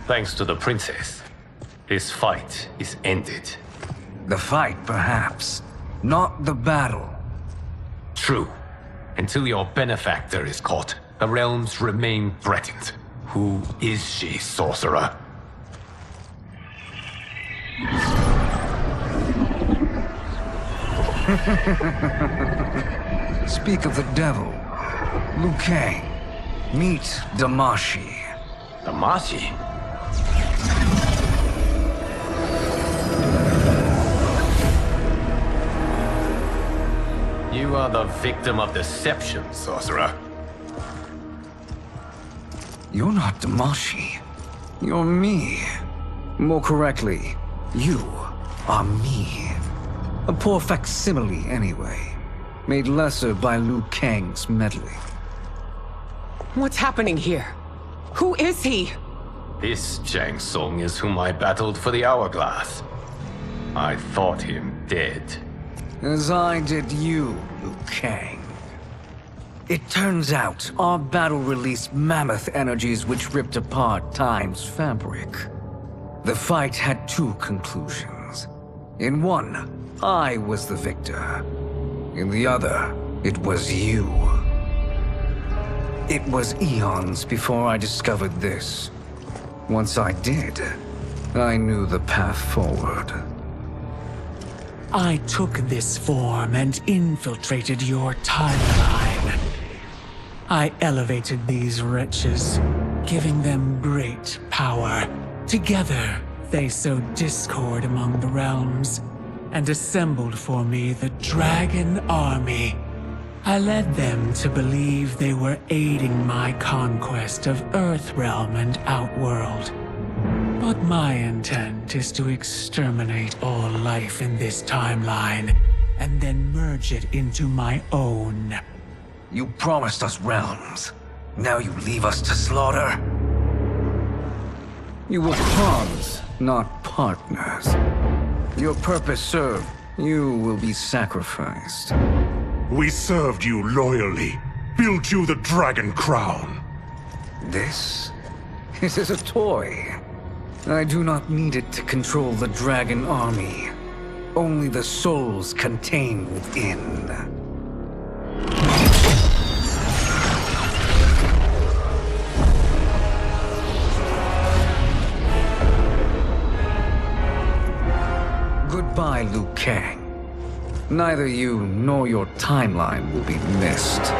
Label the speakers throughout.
Speaker 1: Thanks to the princess, this fight is ended.
Speaker 2: The fight, perhaps. Not the battle.
Speaker 1: True. Until your benefactor is caught, the realms remain threatened. Who is she, sorcerer?
Speaker 2: Speak of the devil. Liu Kang. Meet Damashi.
Speaker 1: Damashi? You are the victim of deception, sorcerer.
Speaker 2: You're not Damashi. You're me. More correctly, you are me. A poor facsimile, anyway. Made lesser by Liu Kang's meddling.
Speaker 3: What's happening here? Who is he?
Speaker 1: This Shang Tsung is whom I battled for the Hourglass. I thought him dead.
Speaker 2: As I did you, Liu Kang. It turns out our battle released mammoth energies which ripped apart time's fabric. The fight had two conclusions. In one, I was the victor. In the other, it was you. It was eons before I discovered this. Once I did, I knew the path forward.
Speaker 4: I took this form and infiltrated your timeline. I elevated these wretches, giving them great power. Together, they sowed discord among the realms, and assembled for me the Dragon Army. I led them to believe they were aiding my conquest of Earthrealm and Outworld. But my intent is to exterminate all life in this timeline, and then merge it into my own.
Speaker 2: You promised us realms. Now you leave us to slaughter? You were pawns, not partners. Your purpose served. You will be sacrificed.
Speaker 5: We served you loyally, built you the Dragon Crown.
Speaker 2: This is a toy. I do not need it to control the Dragon Army. Only the souls contained within. Goodbye, Liu Kang. Neither you nor your timeline will be missed.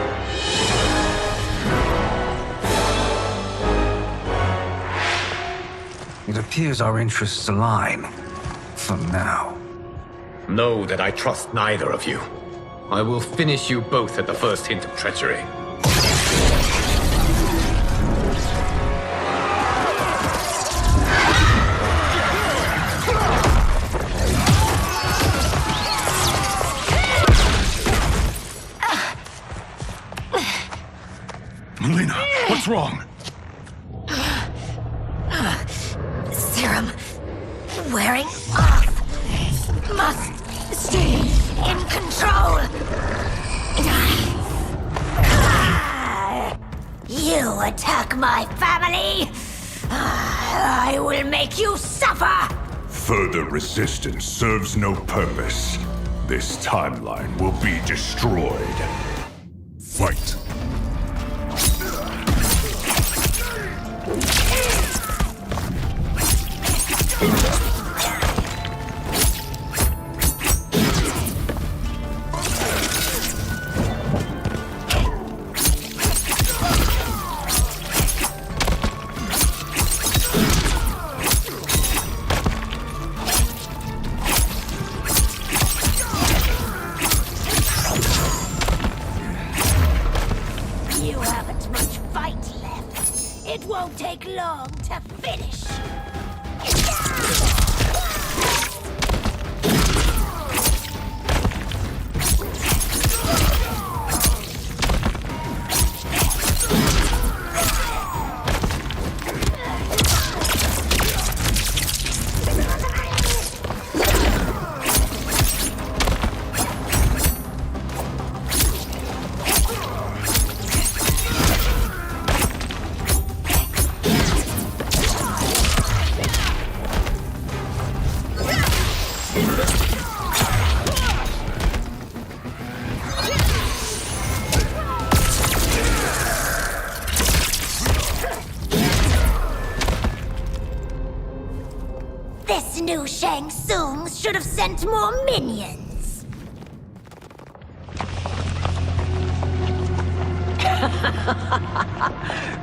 Speaker 2: It appears our interests align. For now.
Speaker 1: Know that I trust neither of you. I will finish you both at the first hint of treachery.
Speaker 5: Melina, what's wrong?
Speaker 6: Serum wearing off. Must stay in control. You attack my family. I will make you suffer.
Speaker 5: Further resistance serves no purpose. This timeline will be destroyed. Fight.
Speaker 6: You haven't much fight left. It won't take long to finish. This new Shang Tsung should have sent more minions.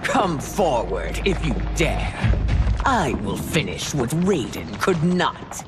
Speaker 3: Come forward if you dare. I will finish what Raiden could not.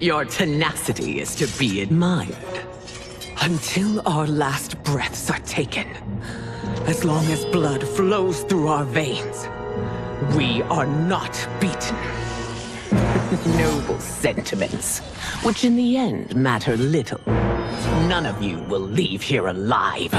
Speaker 3: Your tenacity is to be admired. Until our last breaths are taken, as long as blood flows through our veins, we are not beaten. Noble sentiments, which in the end matter little. None of you will leave here alive.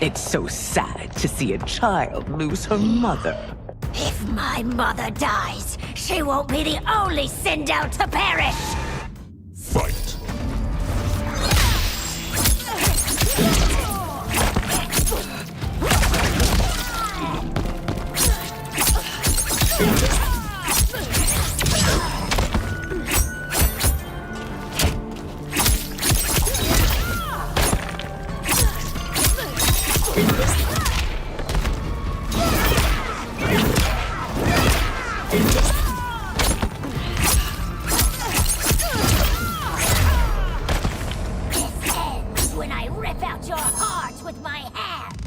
Speaker 3: It's so sad to see a child lose her mother.
Speaker 6: If my mother dies, she won't be the only sinned out to perish!
Speaker 5: Fight.
Speaker 6: When I rip out your heart with my hands!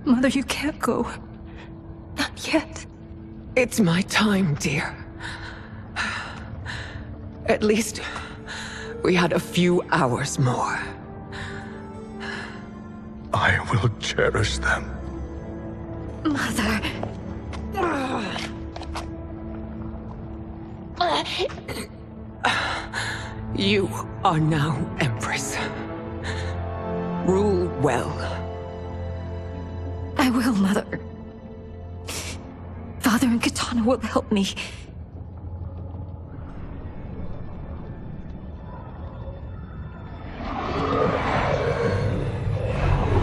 Speaker 7: Mother, you can't go. Not yet.
Speaker 3: It's my time, dear. At least, we had a few hours more.
Speaker 5: I will cherish them.
Speaker 7: Mother.
Speaker 3: You are now Empress. Rule well.
Speaker 7: I will, Mother. Father and Katana will help me.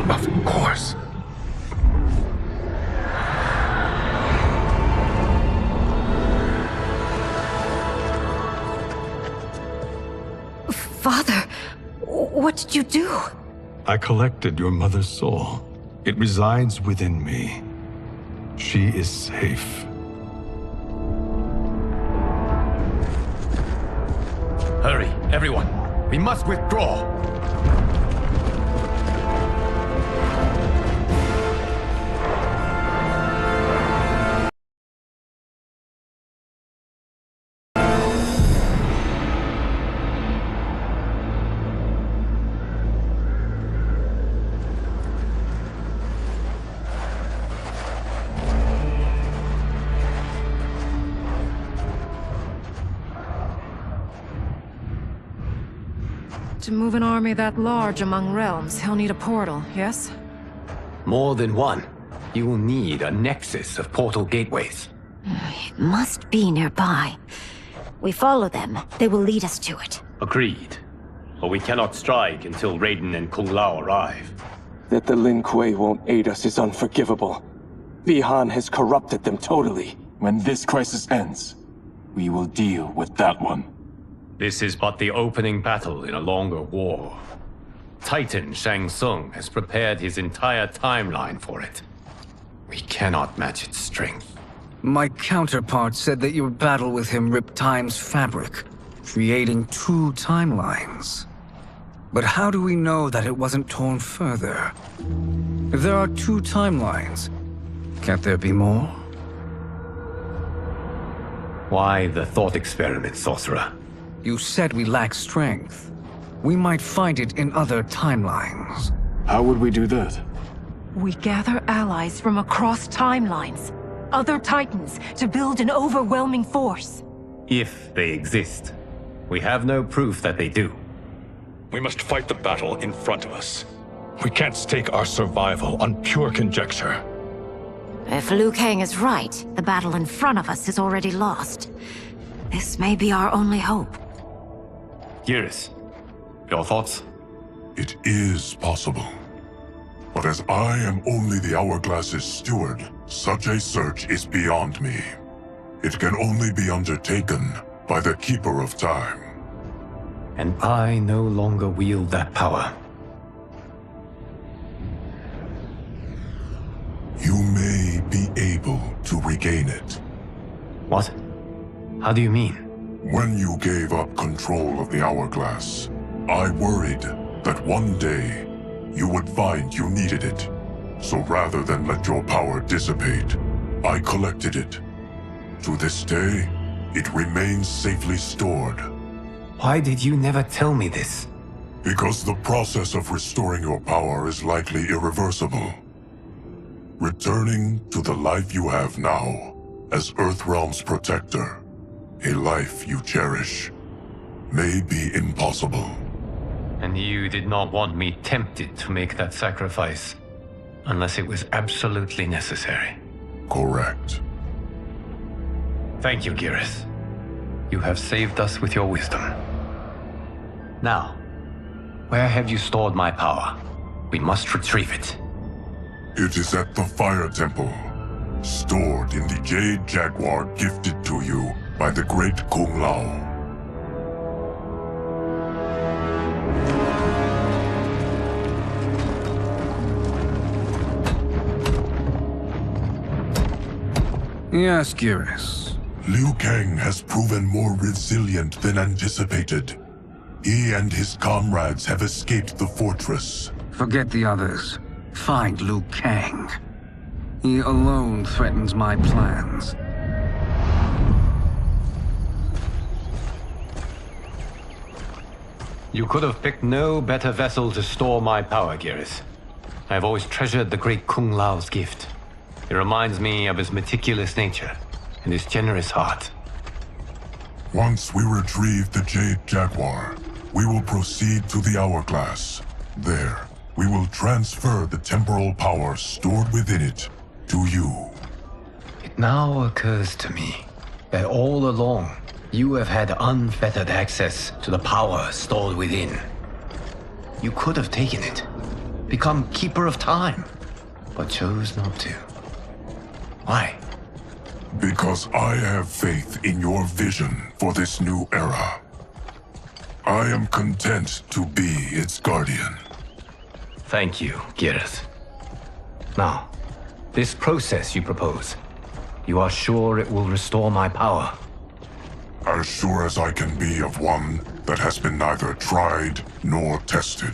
Speaker 5: Of course.
Speaker 7: Father, what did you do?
Speaker 5: I collected your mother's soul. It resides within me. She is safe.
Speaker 1: Hurry, everyone. We must withdraw.
Speaker 8: To move an army that large among realms, he'll need a portal, yes?
Speaker 1: More than one. You will need a nexus of portal gateways.
Speaker 6: It must be nearby. We follow them, they will lead us to it.
Speaker 9: Agreed. But we cannot strike until Raiden and Kung Lao arrive.
Speaker 10: That the Lin Kuei won't aid us is unforgivable. Bihan has corrupted them totally.
Speaker 11: When this crisis ends, we will deal with that one.
Speaker 9: This is but the opening battle in a longer war.
Speaker 1: Titan Shang Tsung has prepared his entire timeline for it. We cannot match its strength.
Speaker 2: My counterpart said that your battle with him ripped time's fabric, creating two timelines. But how do we know that it wasn't torn further? If there are two timelines, can't there be more?
Speaker 1: Why the thought experiment, Sorcerer?
Speaker 2: You said we lack strength. We might find it in other timelines.
Speaker 11: How would we do that?
Speaker 8: We gather allies from across timelines, other titans, to build an overwhelming force.
Speaker 1: If they exist. We have no proof that they do.
Speaker 5: We must fight the battle in front of us. We can't stake our survival on pure conjecture.
Speaker 6: If Liu Kang is right, the battle in front of us is already lost. This may be our only hope.
Speaker 1: Geras, your thoughts?
Speaker 12: It is possible. But as I am only the Hourglass's steward, such a search is beyond me. It can only be undertaken by the Keeper of Time.
Speaker 1: And I no longer wield that power.
Speaker 12: You may be able to regain it.
Speaker 1: What? How do you mean?
Speaker 12: When you gave up control of the Hourglass, I worried that one day you would find you needed it. So rather than let your power dissipate, I collected it. To this day, it remains safely stored.
Speaker 1: Why did you never tell me this?
Speaker 12: Because the process of restoring your power is likely irreversible. Returning to the life you have now, as Earthrealm's protector, a life you cherish, may be impossible.
Speaker 1: And you did not want me tempted to make that sacrifice, unless it was absolutely necessary.
Speaker 12: Correct.
Speaker 1: Thank you, Geras. You have saved us with your wisdom. Now, where have you stored my power? We must retrieve it.
Speaker 12: It is at the Fire Temple, stored in the Jade Jaguar gifted to you by the great Kung Lao.
Speaker 2: Yes, Geras.
Speaker 12: Liu Kang has proven more resilient than anticipated. He and his comrades have escaped the fortress.
Speaker 2: Forget the others. Find Liu Kang. He alone threatens my plans.
Speaker 1: You could have picked no better vessel to store my power, Geras. I have always treasured the great Kung Lao's gift. It reminds me of his meticulous nature and his generous heart.
Speaker 12: Once we retrieve the Jade Jaguar, we will proceed to the Hourglass. There, we will transfer the temporal power stored within it to you.
Speaker 1: It now occurs to me that all along, you have had unfettered access to the power stored within. You could have taken it, become Keeper of Time, but chose not to. Why?
Speaker 12: Because I have faith in your vision for this new era. I am content to be its guardian.
Speaker 1: Thank you, Geras. Now, this process you propose, you are sure it will restore my power?
Speaker 12: As sure as I can be of one that has been neither tried nor tested.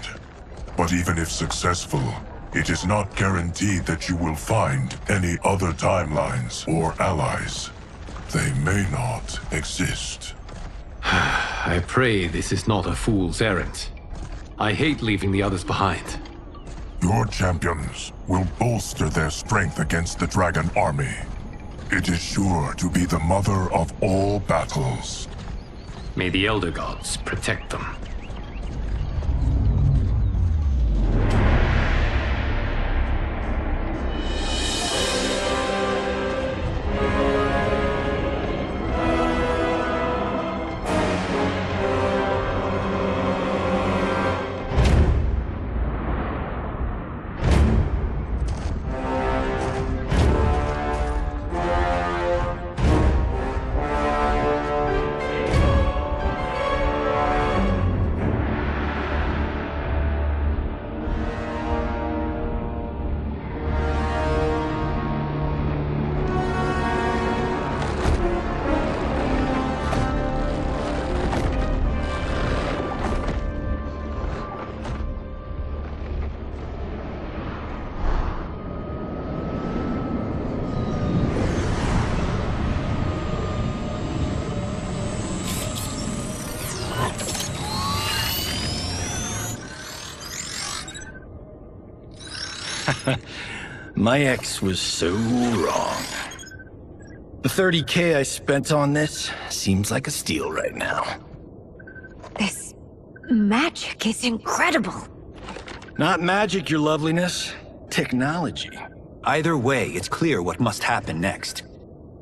Speaker 12: But even if successful, it is not guaranteed that you will find any other timelines or allies. They may not exist.
Speaker 1: I pray this is not a fool's errand. I hate leaving the others behind.
Speaker 12: Your champions will bolster their strength against the Dragon Army. It is sure to be the mother of all battles.
Speaker 1: May the Elder Gods protect them.
Speaker 13: My ex was so wrong. The 30K I spent on this seems like a steal right now.
Speaker 6: This magic is incredible.
Speaker 13: Not magic, your loveliness. Technology.
Speaker 14: Either way, it's clear what must happen next.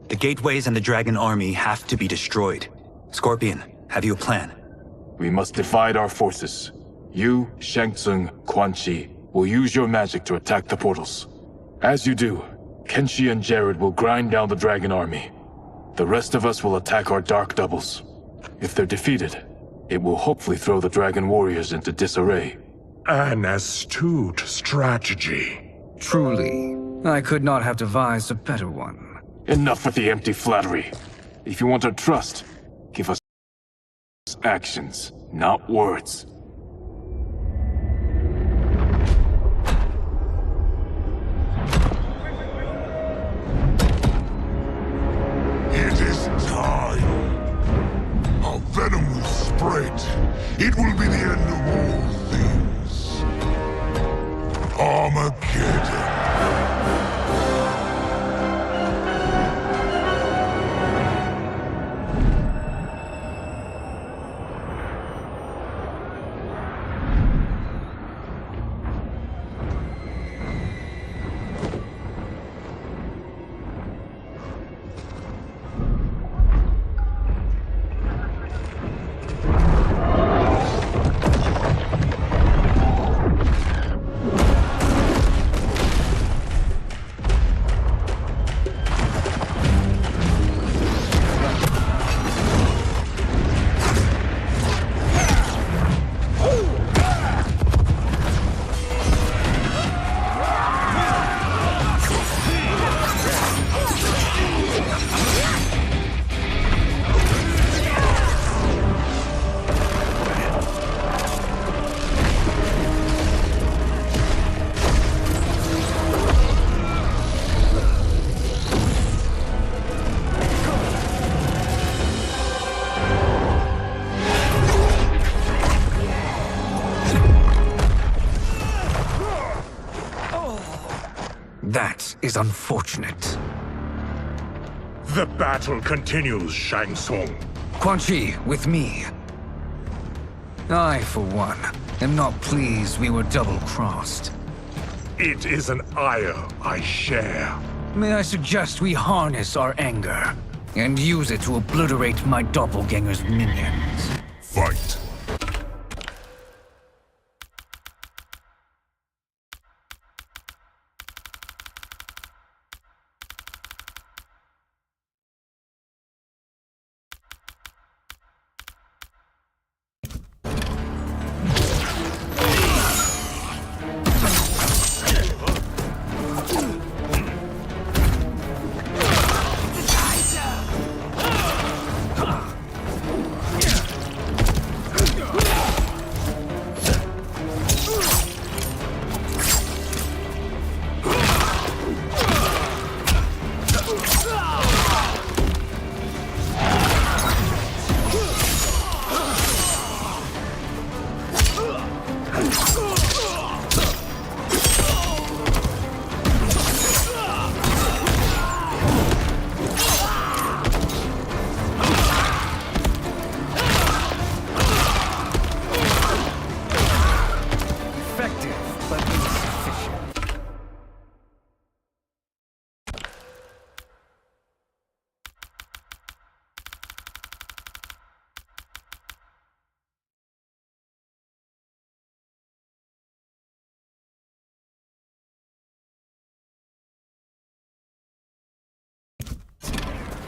Speaker 14: The gateways and the dragon army have to be destroyed. Scorpion, have you a plan?
Speaker 11: We must divide our forces. You, Shang Tsung, Quan Chi will use your magic to attack the portals. As you do, Kenshi and Jared will grind down the dragon army. The rest of us will attack our dark doubles. If they're defeated, it will hopefully throw the dragon warriors into disarray.
Speaker 15: An astute strategy.
Speaker 2: Truly, I could not have devised a better one.
Speaker 11: Enough with the empty flattery. If you want our trust, give us actions, not words.
Speaker 12: It is time. Our venom will spread. It will be the end of all things. Armageddon.
Speaker 2: That is unfortunate.
Speaker 15: The battle continues, Shang Tsung.
Speaker 2: Quan Chi, with me. I, for one, am not pleased we were double-crossed.
Speaker 15: It is an ire I share.
Speaker 2: May I suggest we harness our anger and use it to obliterate my doppelganger's minions?
Speaker 12: Fight.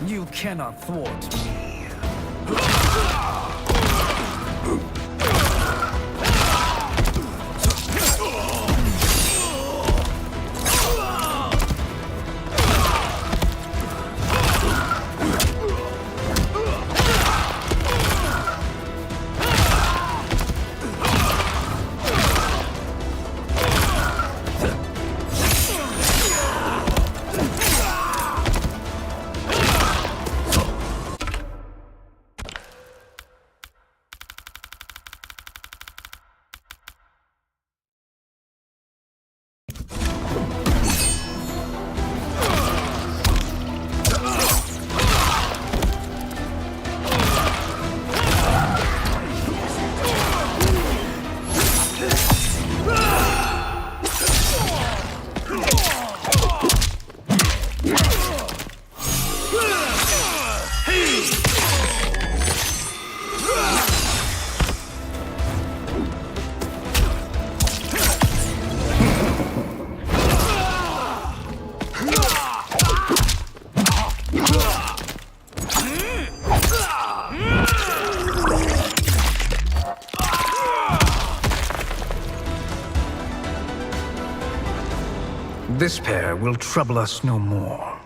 Speaker 2: You cannot thwart me. This pair will trouble us no more.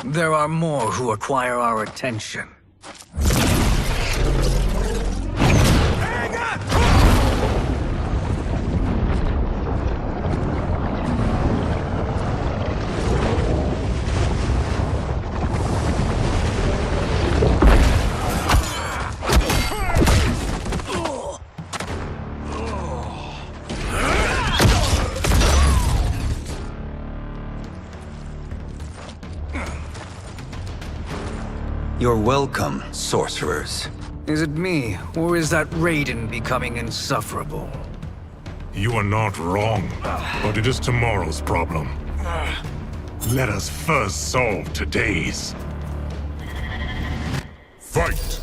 Speaker 2: There are more who acquire our attention.
Speaker 14: You're welcome, sorcerers.
Speaker 2: Is it me, or is that Raiden becoming insufferable?
Speaker 15: You are not wrong, but it is tomorrow's problem. Let us first solve today's. Fight!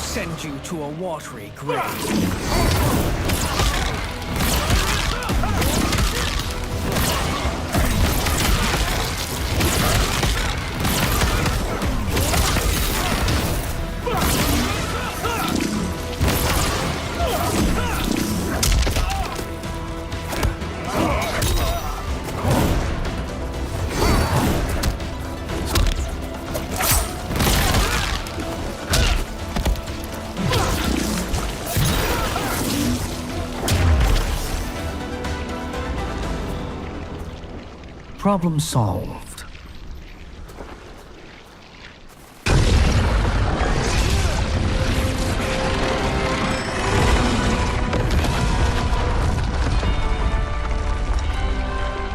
Speaker 2: Send you to a watery grave. Problem solved.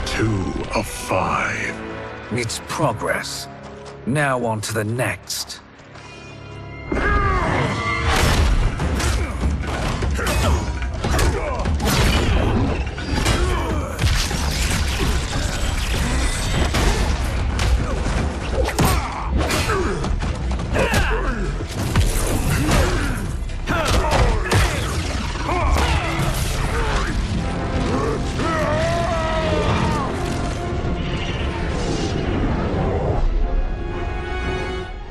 Speaker 15: Two of 5.
Speaker 2: It's progress. Now on to the next.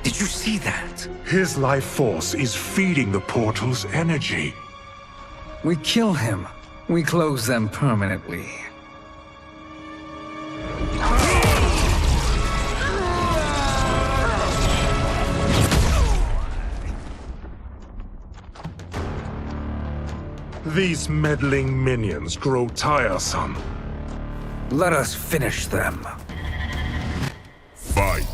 Speaker 2: Did you see that?
Speaker 15: His life force is feeding the portal's energy.
Speaker 2: We kill him. We close them permanently.
Speaker 15: These meddling minions grow tiresome.
Speaker 2: Let us finish them.
Speaker 15: Fight.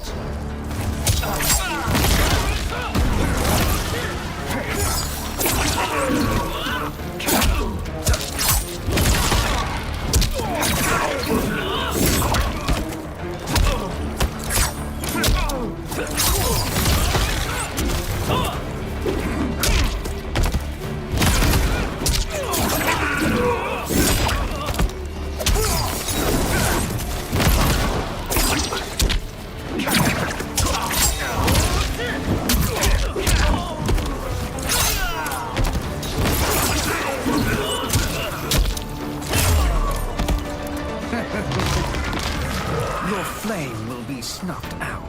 Speaker 2: Your flame will be snuffed out.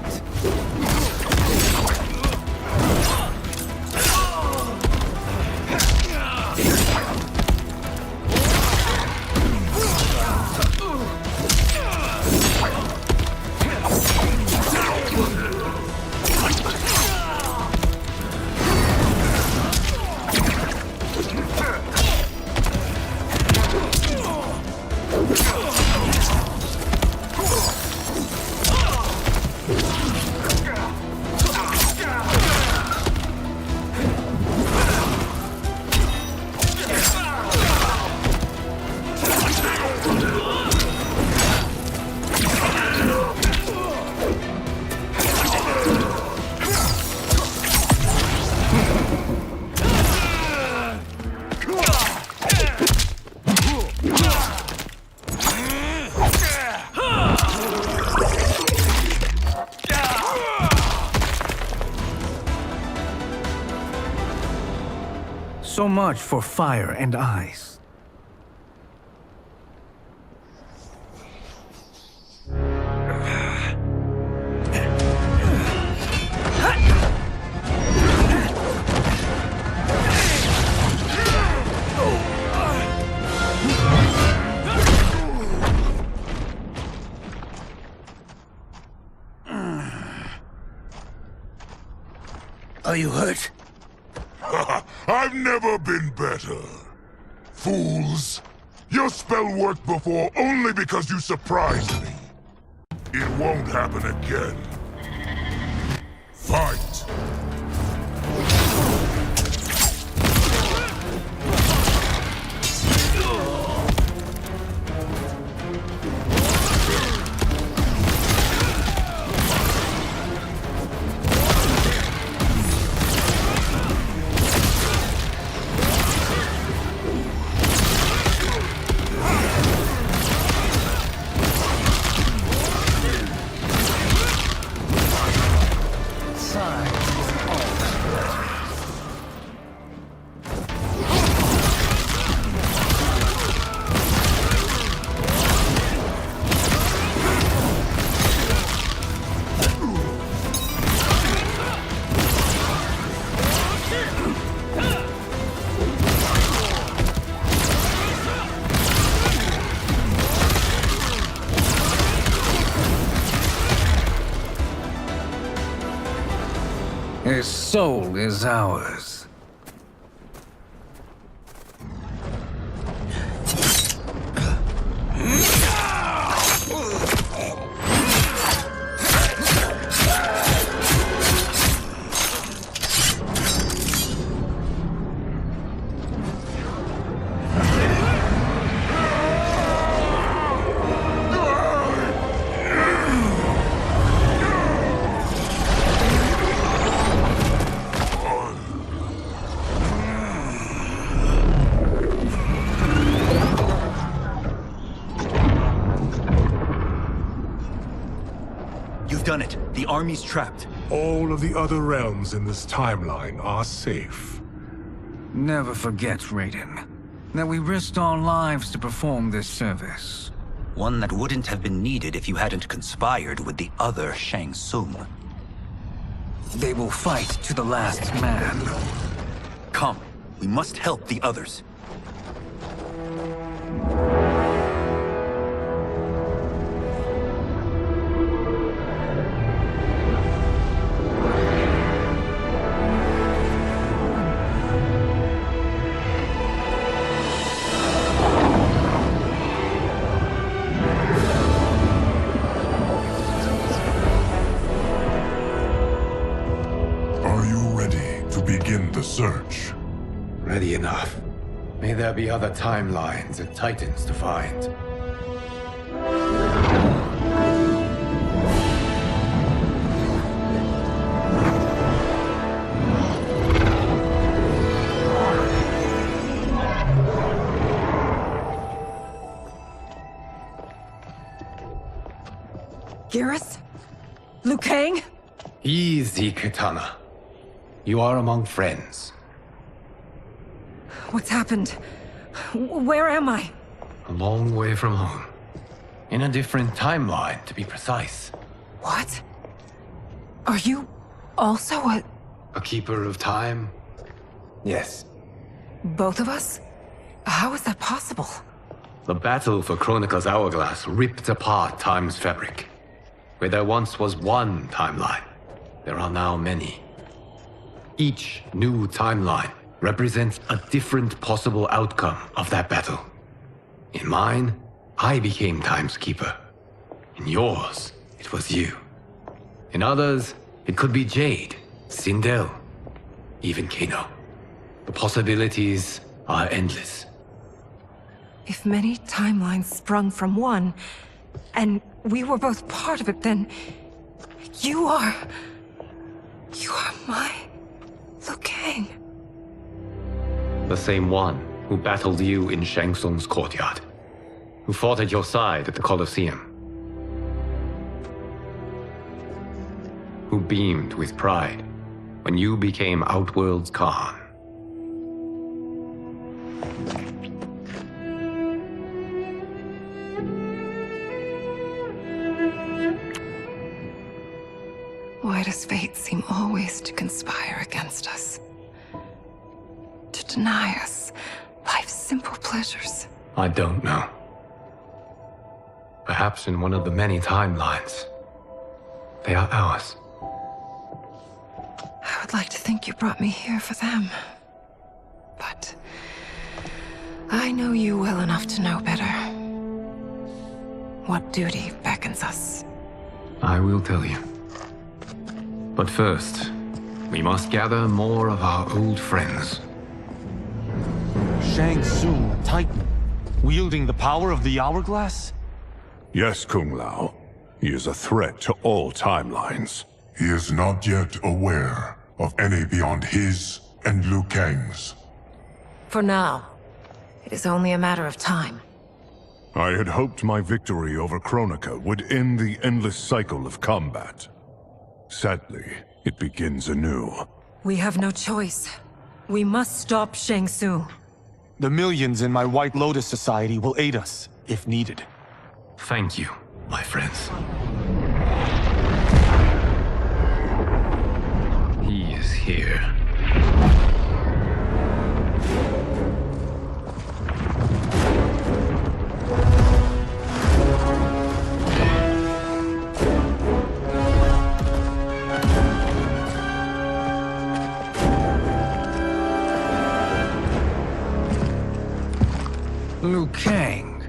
Speaker 2: So much for fire and ice.
Speaker 16: Are you hurt?
Speaker 12: I've never been better. Fools! Your spell worked before only because you surprised me. It won't happen again. Fight!
Speaker 2: His soul is ours.
Speaker 14: You've done it. The army's trapped.
Speaker 15: All of the other realms in this timeline are safe.
Speaker 2: Never forget, Raiden, that we risked our lives to perform this service.
Speaker 14: One that wouldn't have been needed if you hadn't conspired with the other Shang Tsung.
Speaker 2: They will fight to the last man.
Speaker 14: Come, we must help the others.
Speaker 12: Search.
Speaker 1: Ready enough. May there be other timelines and titans to find.
Speaker 8: Garrus? Liu Kang?
Speaker 1: Easy, Katana. You are among friends.
Speaker 8: What's happened? Where am I?
Speaker 1: A long way from home. In a different timeline, to be precise.
Speaker 8: What? Are you also
Speaker 1: a keeper of time? Yes.
Speaker 8: Both of us? How is that possible?
Speaker 1: The battle for Chronica's Hourglass ripped apart time's fabric. Where there once was one timeline, there are now many. Each new timeline represents a different possible outcome of that battle. In mine, I became Time's Keeper. In yours, it was you. In others, it could be Jade, Sindel, even Kano. The possibilities are endless.
Speaker 8: If many timelines sprung from one, and we were both part of it, then you are my Liu Kang.
Speaker 1: The same one who battled you in Shang Tsung's courtyard. Who fought at your side at the Colosseum. Who beamed with pride when you became Outworld's Khan.
Speaker 8: why does fate seem always to conspire against us? To deny us life's simple pleasures?
Speaker 1: I don't know. Perhaps in one of the many timelines, they are ours.
Speaker 8: I would like to think you brought me here for them. But I know you well enough to know better. What duty beckons us?
Speaker 1: I will tell you. But first, we must gather more of our old friends.
Speaker 17: Shang Tsung, a Titan, wielding the power of the Hourglass?
Speaker 12: Yes, Kung Lao. He is a threat to all timelines. He is not yet aware of any beyond his and Liu Kang's.
Speaker 8: For now, it is only a matter of time.
Speaker 12: I had hoped my victory over Kronika would end the endless cycle of combat. Sadly, it begins anew.
Speaker 8: We have no choice. We must stop Shang Tsung.
Speaker 17: The millions in my White Lotus Society will aid us, if needed.
Speaker 1: Thank you, my friends. He is here.
Speaker 2: Liu Kang,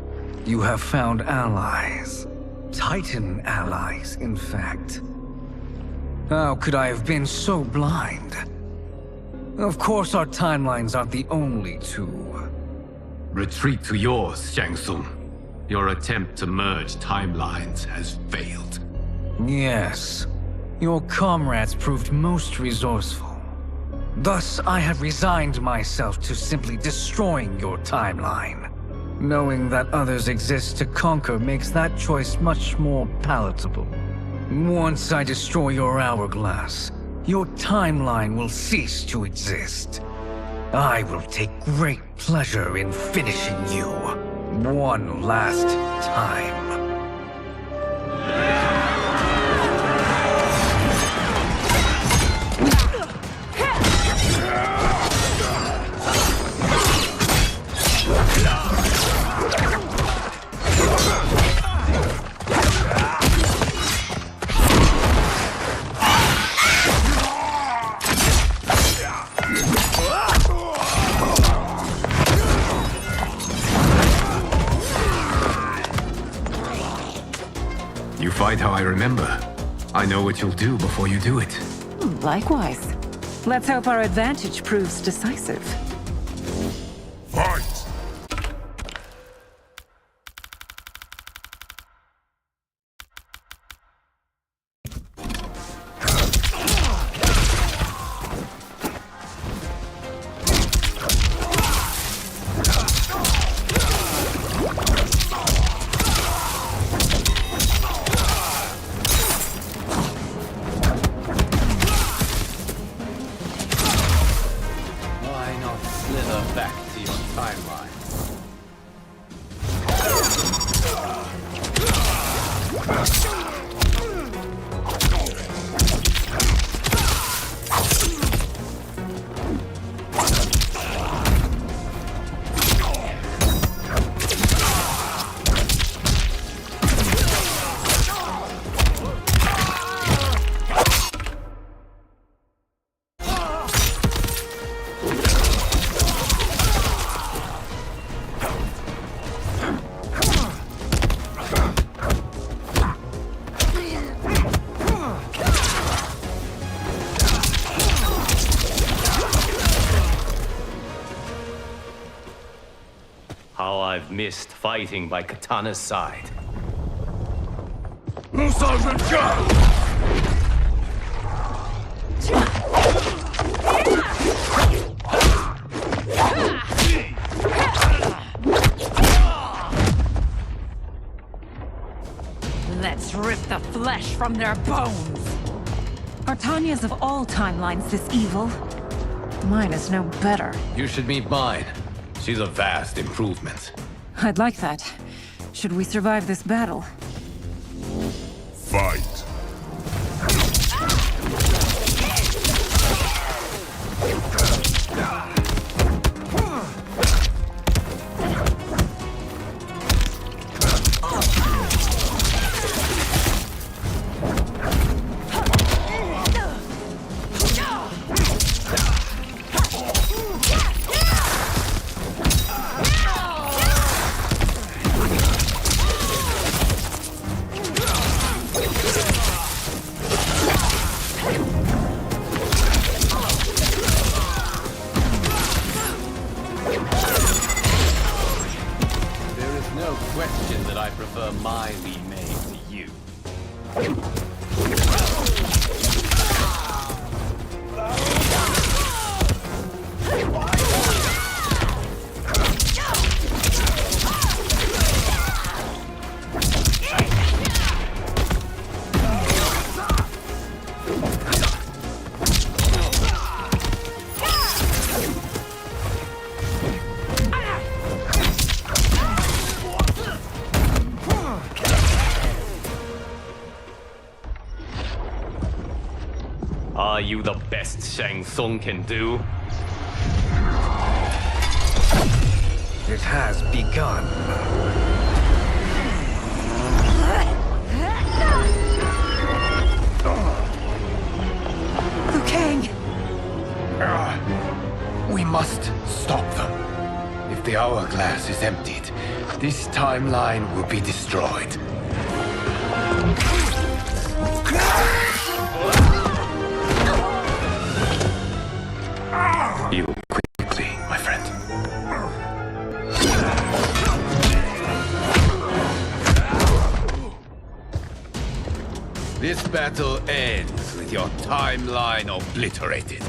Speaker 2: you have found allies. Titan allies, in fact. How could I have been so blind? Of course our timelines aren't the only two.
Speaker 1: Retreat to yours, Shang Tsung. Your attempt to merge timelines has failed.
Speaker 2: Yes. Your comrades proved most resourceful. Thus, I have resigned myself to simply destroying your timeline. Knowing that others exist to conquer makes that choice much more palatable. Once I destroy your hourglass, your timeline will cease to exist. I will take great pleasure in finishing you one last time.
Speaker 1: Fight how I remember. I know what you'll do before you do it.
Speaker 18: Likewise. Let's hope our advantage proves decisive.
Speaker 12: Fight!
Speaker 9: How I've missed fighting by Katana's side.
Speaker 18: Let's rip the flesh from their bones! Are Tanya's of all timelines this evil? Mine is no better.
Speaker 1: You should meet mine. She's a vast improvement.
Speaker 18: I'd like that. Should we survive this battle?
Speaker 12: Fight!
Speaker 9: am I remade to you? Are you the best Shang Tsung can do?
Speaker 2: It has begun.
Speaker 8: Liu Kang!
Speaker 1: We must stop them. If the hourglass is emptied, this timeline will be destroyed. You quickly, my friend. This battle ends with your timeline obliterated.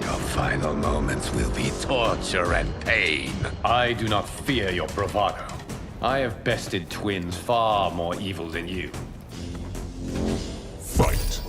Speaker 1: Your final moments will be torture and pain.
Speaker 9: I do not fear your bravado. I have bested twins far more evil than you.
Speaker 12: Fight.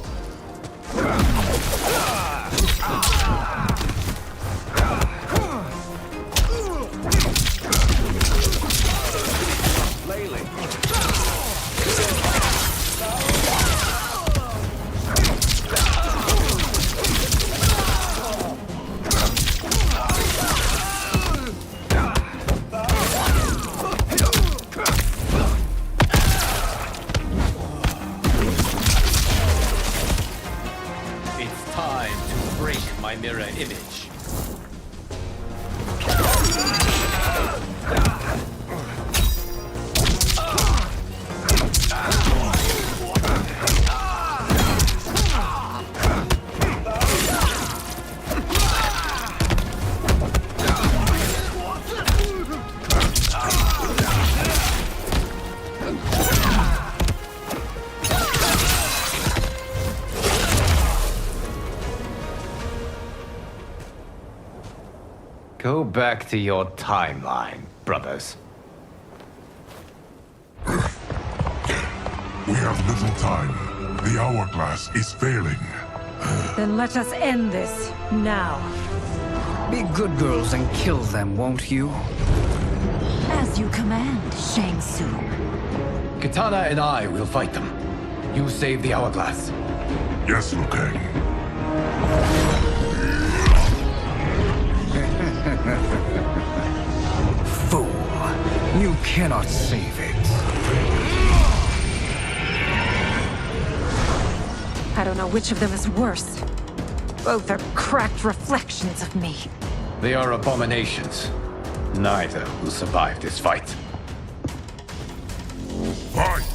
Speaker 9: It's time to break my mirror image.
Speaker 1: Go back to your timeline, brothers.
Speaker 12: We have little time. The hourglass is failing.
Speaker 18: Then let us end this, now.
Speaker 2: Be good girls and kill them, won't you?
Speaker 6: As you command, Shang Tsung.
Speaker 1: Katana and I will fight them. You save the hourglass.
Speaker 12: Yes, Liu Kang.
Speaker 2: Fool. You cannot save it.
Speaker 18: I don't know which of them is worse. Both are cracked reflections of me.
Speaker 1: They are abominations. Neither will survive this fight.
Speaker 12: Fight!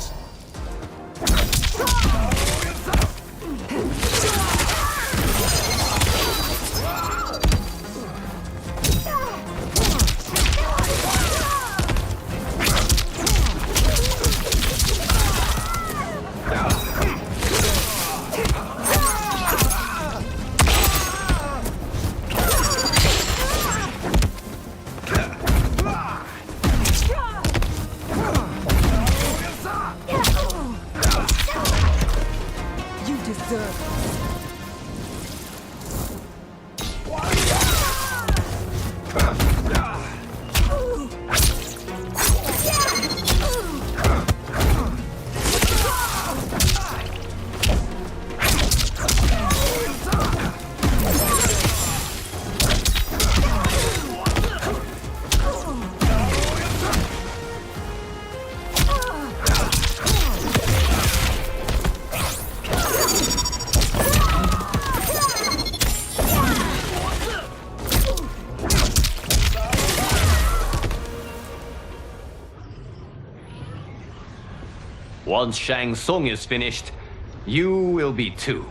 Speaker 9: Once Shang Tsung is finished, you will be too.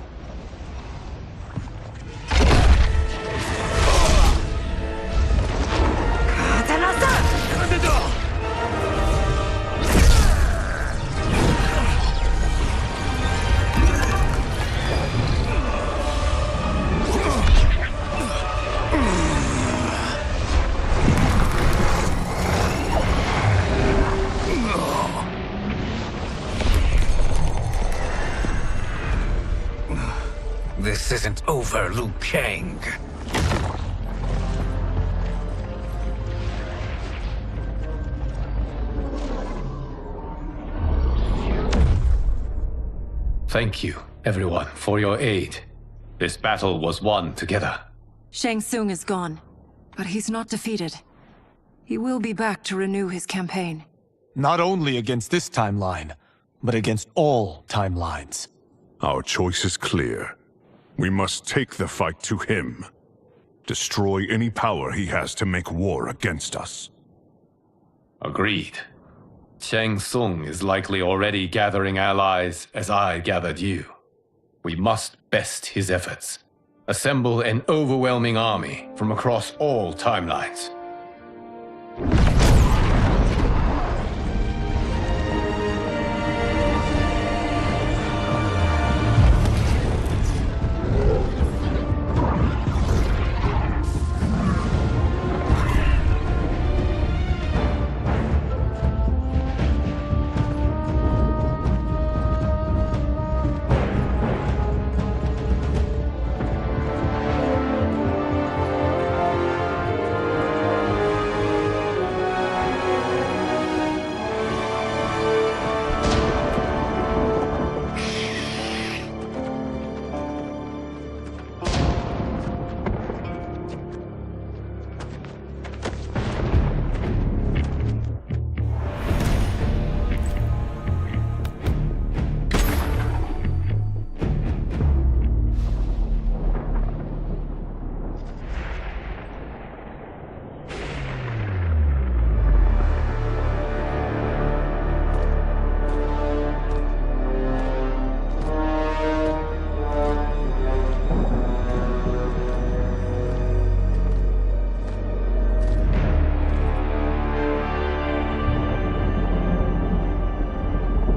Speaker 2: This isn't over, Liu Kang.
Speaker 9: Thank you, everyone, for your aid. This battle was won together.
Speaker 8: Shang Tsung is gone, but he's not defeated. He will be back to renew his campaign.
Speaker 17: Not only against this timeline, but against all timelines.
Speaker 19: Our choice is clear. We must take the fight to him. Destroy any power he has to make war against us.
Speaker 9: Agreed. Shang Tsung is likely already gathering allies as I gathered you. We must best his efforts. Assemble an overwhelming army from across all timelines.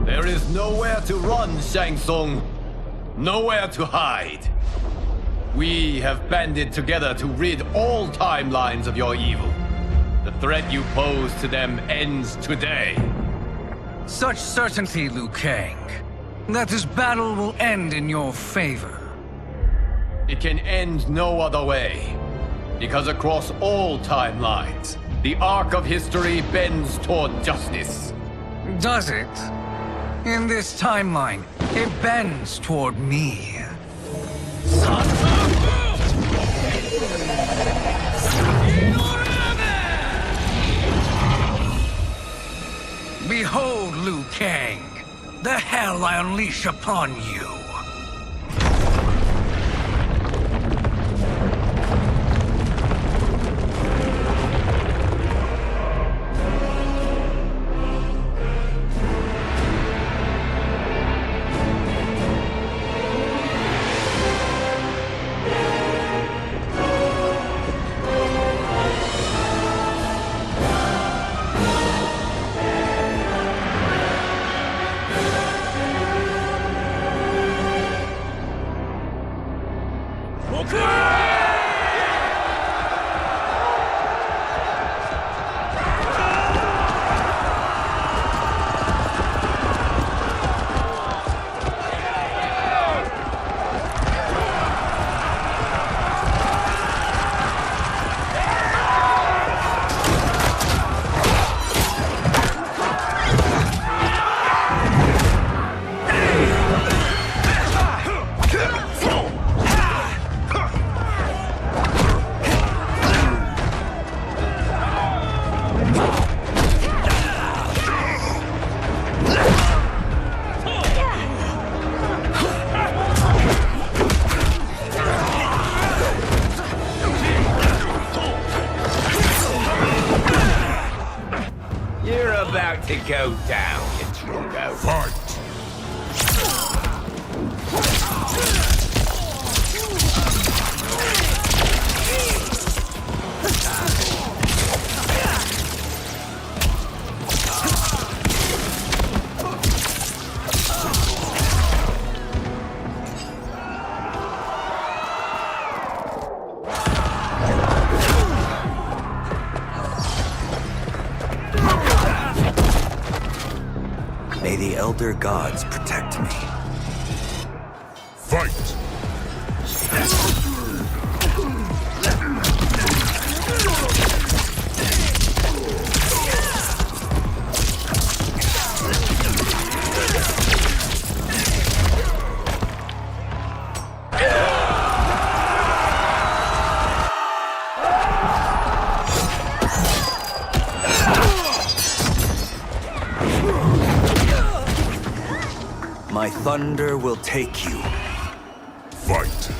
Speaker 9: There is nowhere to run, Shang Tsung. Nowhere to hide. We have banded together to rid all timelines of your evil. The threat you pose to them ends today.
Speaker 2: Such certainty, Liu Kang, that this battle will end in your favor.
Speaker 9: It can end no other way. Because across all timelines, the arc of history bends toward justice.
Speaker 2: Does it? In this timeline, it bends toward me. Behold, Liu Kang, the hell I unleash upon you.
Speaker 20: You're about to go down, intruder.
Speaker 19: Fight!
Speaker 14: May the Elder Gods protect me.
Speaker 19: Fight!
Speaker 14: my thunder will take you.
Speaker 12: Fight.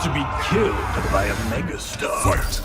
Speaker 16: To be killed by a megastar.
Speaker 12: Fight.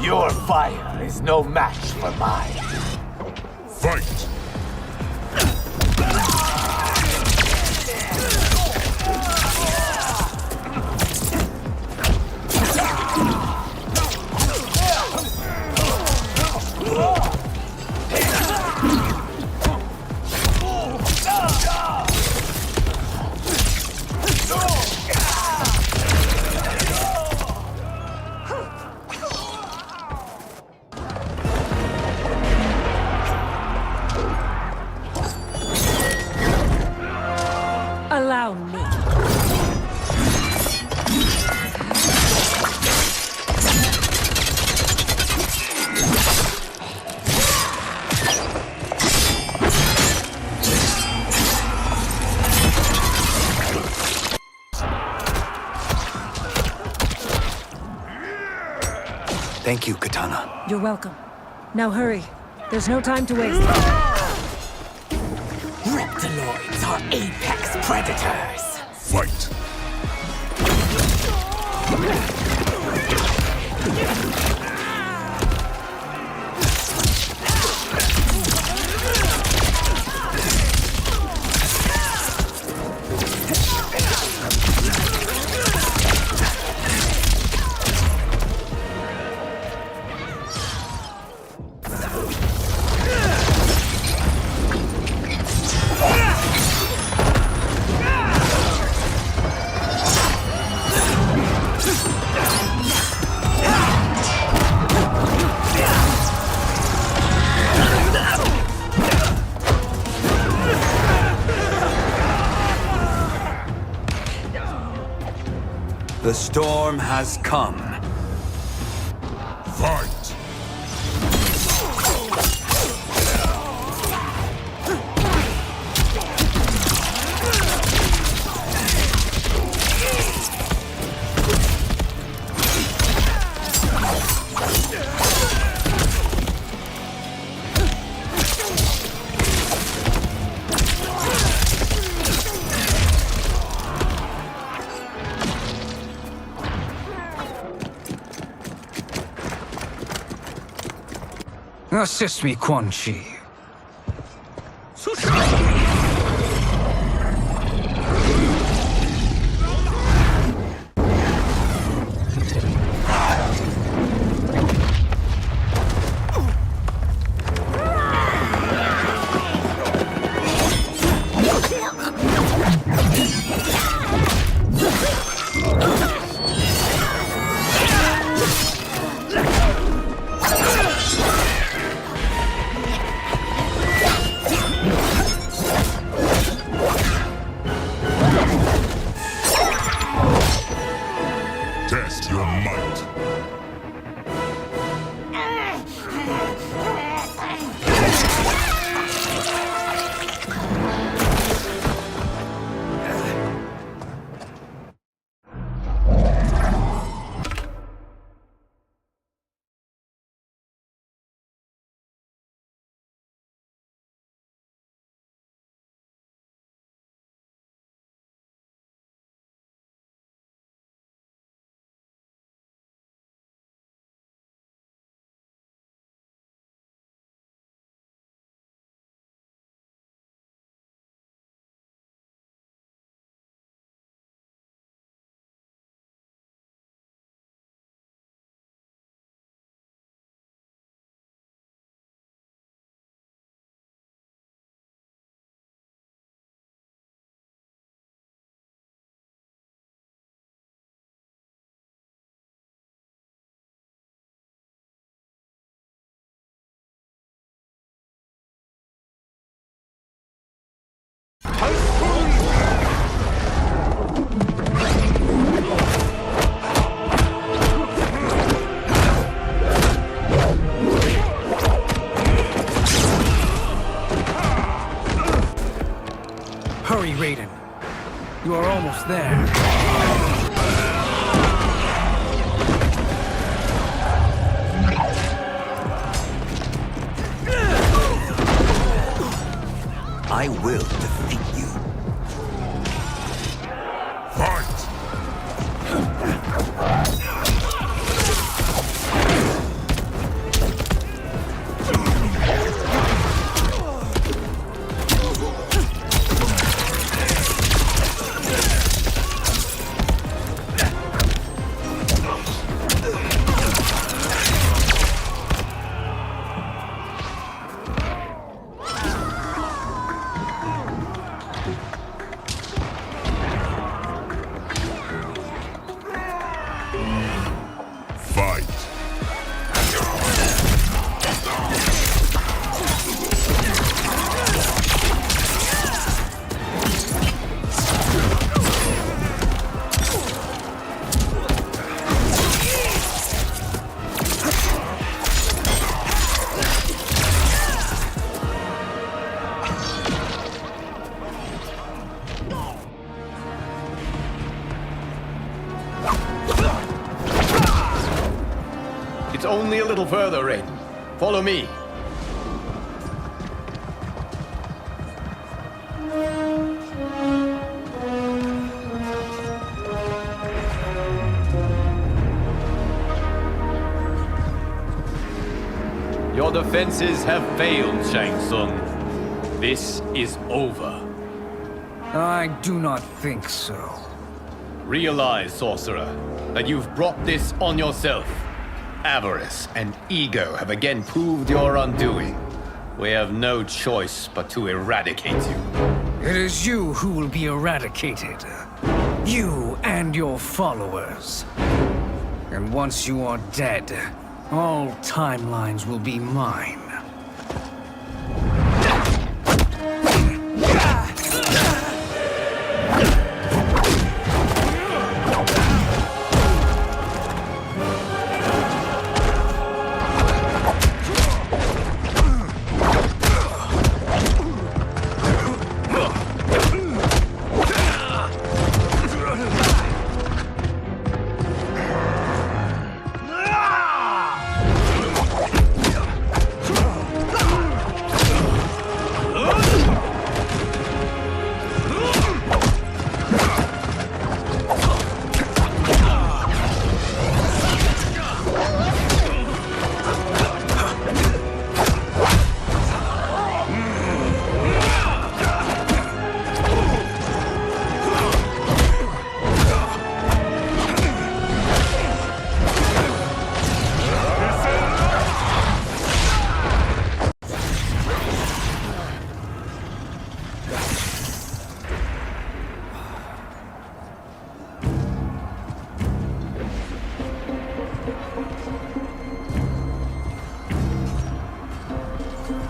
Speaker 20: Your fire is no match for mine.
Speaker 12: Fight!
Speaker 18: Allow me.
Speaker 14: Thank you, Katana.
Speaker 18: You're welcome. Now hurry. There's no time to waste.
Speaker 3: Reptiloids are apex predators.
Speaker 12: Fight!
Speaker 14: The storm has come.
Speaker 12: Fight!
Speaker 2: Assist me, Quan Chi.
Speaker 12: Test your might.
Speaker 2: Hurry, Raiden. You are almost there.
Speaker 14: I will defeat you.
Speaker 9: It's only a little further, Raiden. Follow me. Your defenses have failed, Shang Tsung. This is over.
Speaker 2: I do not think so.
Speaker 9: Realize, sorcerer, that you've brought this on yourself. Avarice and ego have again proved your undoing. We have no choice but to eradicate you.
Speaker 2: It is you who will be eradicated. You and your followers. And once you are dead, all timelines will be mine.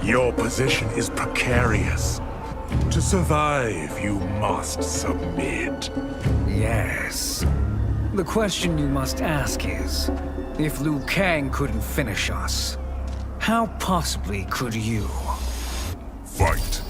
Speaker 15: Your position is precarious. To survive, you must submit.
Speaker 2: Yes. The question you must ask is, if Liu Kang couldn't finish us, how possibly could you?
Speaker 15: Fight.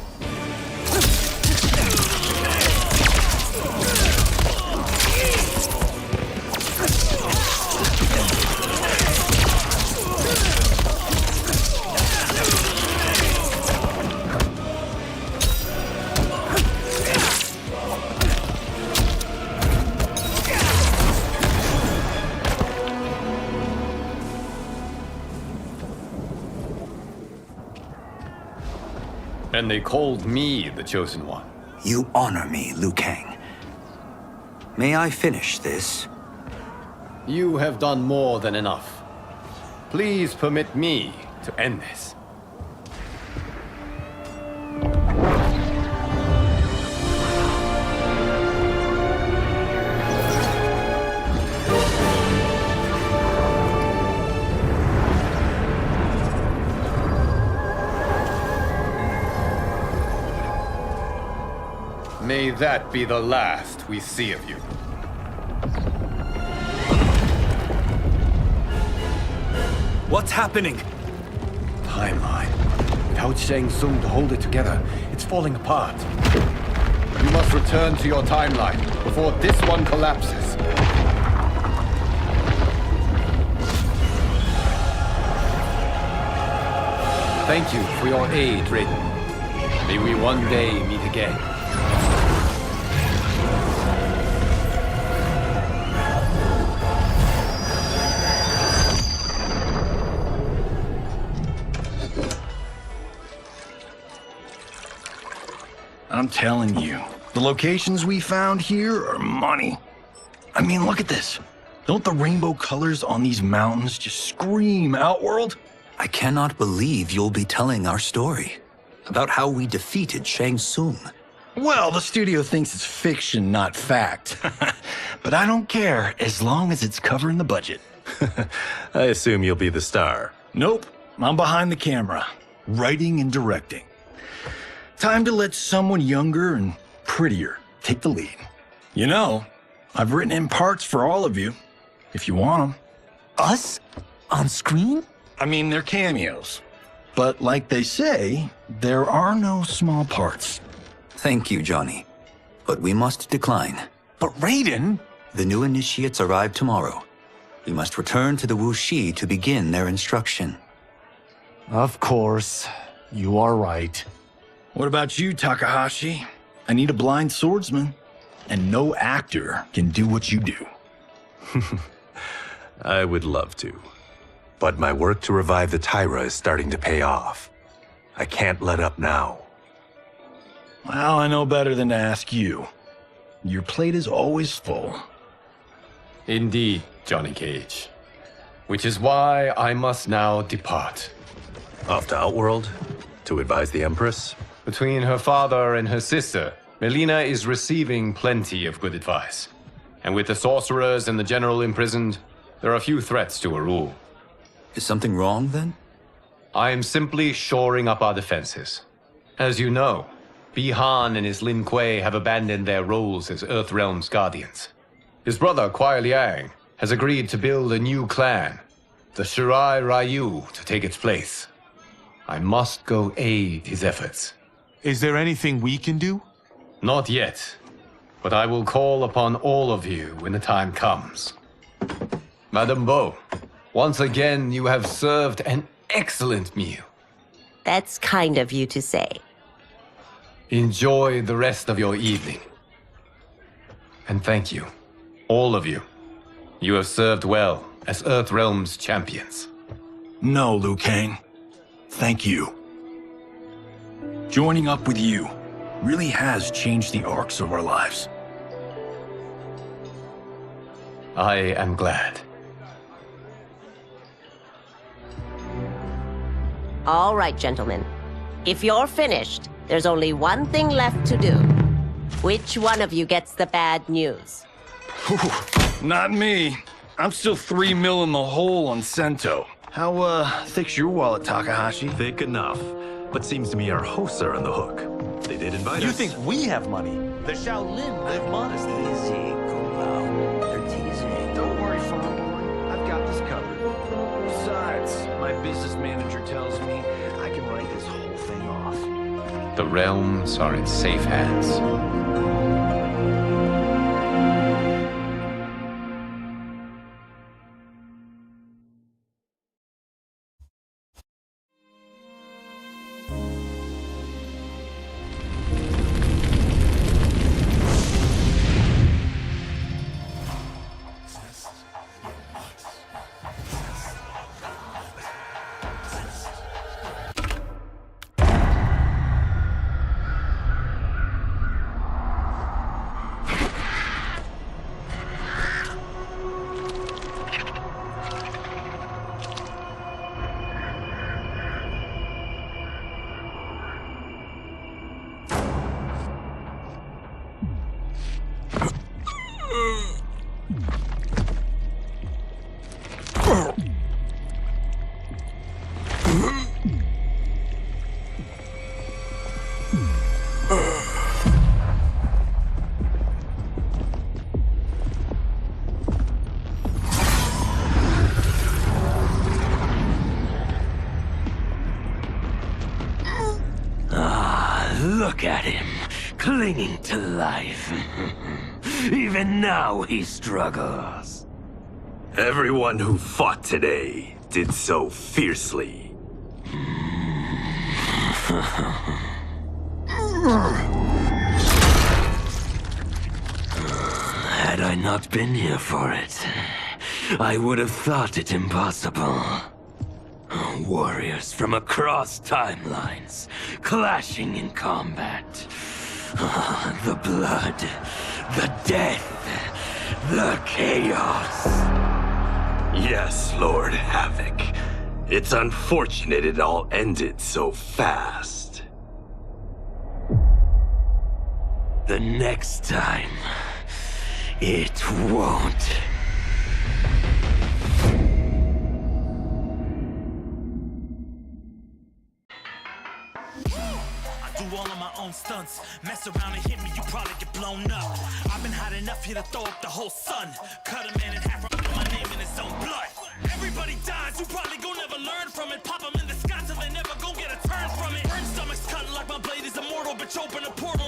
Speaker 9: And they called me the Chosen One.
Speaker 14: You honor me, Liu Kang. May I finish this?
Speaker 9: You have done more than enough. Please permit me to end this. May that be the last we see of you.
Speaker 14: What's happening?
Speaker 1: Timeline. Without Shang Tsung to hold it together, it's falling apart.
Speaker 9: You must return to your timeline before this one collapses. Thank you for your aid, Raiden. May we one day meet again.
Speaker 13: I'm telling you, the locations we found here are money. I mean, look at this. Don't the rainbow colors on these mountains just scream Outworld?
Speaker 14: I cannot believe you'll be telling our story about how we defeated Shang Tsung.
Speaker 13: Well, the studio thinks it's fiction, not fact. But I don't care, as long as it's covering the budget.
Speaker 21: I assume you'll be the star.
Speaker 13: Nope, I'm behind the camera, writing and directing. Time to let someone younger and prettier take the lead. You know, I've written in parts for all of you, if you want them.
Speaker 4: Us? On screen?
Speaker 13: I mean, they're cameos. But like they say, there are no small parts.
Speaker 14: Thank you, Johnny. But we must decline.
Speaker 4: But Raiden?
Speaker 14: The new initiates arrive tomorrow. We must return to the Wuxi to begin their instruction.
Speaker 17: Of course. You are right.
Speaker 13: What about you, Takahashi? I need a blind swordsman, and no actor can do what you do.
Speaker 21: I would love to. But my work to revive the Tyra is starting to pay off. I can't let up now.
Speaker 13: Well, I know better than to ask you. Your plate is always full.
Speaker 9: Indeed, Johnny Cage. Which is why I must now depart.
Speaker 21: Off to Outworld? To advise the Empress?
Speaker 9: Between her father and her sister, Melina is receiving plenty of good advice. And with the sorcerers and the general imprisoned, there are few threats to her rule.
Speaker 14: Is something wrong, then?
Speaker 9: I am simply shoring up our defenses. As you know, Bi-Han and his Lin Kuei have abandoned their roles as Earthrealm's guardians. His brother, Kuai Liang, has agreed to build a new clan, the Shirai Ryu, to take its place. I must go aid his efforts.
Speaker 17: Is there anything we can do?
Speaker 9: Not yet, but I will call upon all of you when the time comes. Madame Bo, once again you have served an excellent meal.
Speaker 22: That's kind of you to say.
Speaker 9: Enjoy the rest of your evening. And thank you, all of you. You have served well as Earthrealm's champions.
Speaker 13: No, Liu Kang. Thank you. Joining up with you really has changed the arcs of our lives.
Speaker 9: I am glad.
Speaker 22: All right, gentlemen. If you're finished, there's only one thing left to do. Which one of you gets the bad news?
Speaker 13: Not me. I'm still 3 mil in the hole on Sento. How, thick's your wallet, Takahashi?
Speaker 21: Thick enough. But seems to me our hosts are on the hook. They did invite us.
Speaker 17: You think we have money?
Speaker 7: The Shaolin live modestly. Easy, Kombat. They're teasing. Don't worry, farm boy. I've got this covered. Besides, my business manager tells me I can write this whole thing off.
Speaker 9: The realms are in safe hands.
Speaker 7: Look at him, clinging to life. Even now he struggles.
Speaker 21: Everyone who fought today did so fiercely.
Speaker 7: Had I not been here for it, I would have thought it impossible. Warriors from across timelines, clashing in combat. The blood, the death, the chaos.
Speaker 21: Yes, Lord Havoc. It's unfortunate it all ended so fast.
Speaker 7: The next time, it won't.
Speaker 10: All of my own stunts. Mess around and hit me, you probably get blown up. I've been hot enough here to throw up the whole sun. Cut a man in half, write my name in his own blood. Everybody dies, you probably gon' never learn from it. Pop them in the sky till they never gon' get a turn from it. Burn stomachs cut like my blade is immortal, bitch, open a portal.